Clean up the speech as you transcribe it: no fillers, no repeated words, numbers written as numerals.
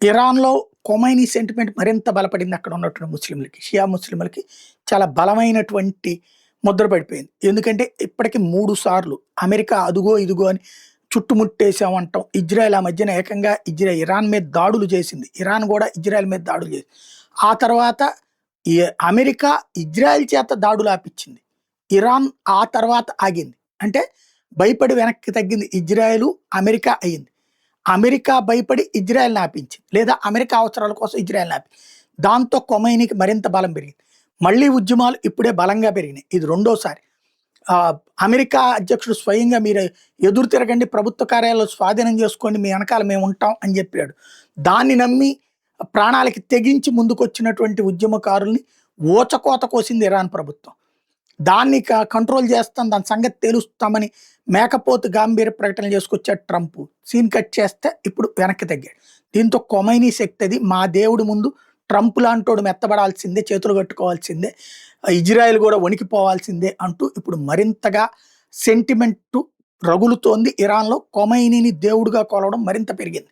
ఇరాన్‌లో ఖొమైనీ సెంటిమెంట్ మరింత బలపడింది అక్కడ ఉన్నటువంటి ముస్లింలకి. షియా ముస్లింలకి చాలా బలమైనటువంటి ముద్ర పడిపోయింది. ఎందుకంటే ఇప్పటికి 3 సార్లు అమెరికా అదుగో, ఇదుగో అని చుట్టుముట్టేసామంటాం. ఇజ్రాయెల్ ఆ మధ్యన ఏకంగా ఇరాన్ మీద దాడులు చేసింది. ఇరాన్ గూడా ఇజ్రాయెల్ మీద దాడులు చేసింది. ఆ తర్వాత ఈ అమెరికా ఇజ్రాయెల్ చేత దాడులు ఆపిచ్చింది. ఇరాన్ ఆ తర్వాత ఆగింది. అంటే భయపడి వెనక్కి తగ్గింది ఇజ్రాయెలు, అమెరికా అయింది. అమెరికా భయపడి ఇజ్రాయెల్‌ని ఆపించింది. లేదా అమెరికా అవసరాల కోసం ఇజ్రాయెల్‌ని ఆపింది. దాంతో ఖొమైనీకి మరింత బలం పెరిగింది. మళ్ళీ ఉద్యమాలు ఇప్పుడే బలంగా పెరిగినాయి. ఇది రెండోసారి. అమెరికా అధ్యక్షుడు స్వయంగా మీరు ఎదురు తిరగండి, ప్రభుత్వ కార్యాలయాలు స్వాధీనం చేసుకోండి, మీ వెనకాల మేము ఉంటాం అని చెప్పాడు. దాన్ని నమ్మి ప్రాణాలకి తెగించి ముందుకొచ్చినటువంటి ఉద్యమకారుల్ని ఊచకోత కోసింది ఇరాన్ ప్రభుత్వం. దాన్ని కంట్రోల్ చేస్తాం, దాని సంగతి తేలుస్తామని మేకపోతు గాంభీర్య ప్రకటనలు చేసుకొచ్చాడు ట్రంప్. సీన్ కట్ చేస్తే ఇప్పుడు వెనక్కి తగ్గాడు. దీంతో ఖొమైనీ శక్తి అది, మా దేవుడి ముందు ట్రంప్ లాంటోడు మెత్తబడాల్సిందే, చేతులు కట్టుకోవాల్సిందే, ఇజ్రాయెల్ కూడా వణికిపోవాల్సిందే అంటూ ఇప్పుడు మరింతగా సెంటిమెంటు రగులుతోంది. ఇరాన్లో ఖొమైనీని దేవుడిగా కొలవడం మరింత పెరిగింది.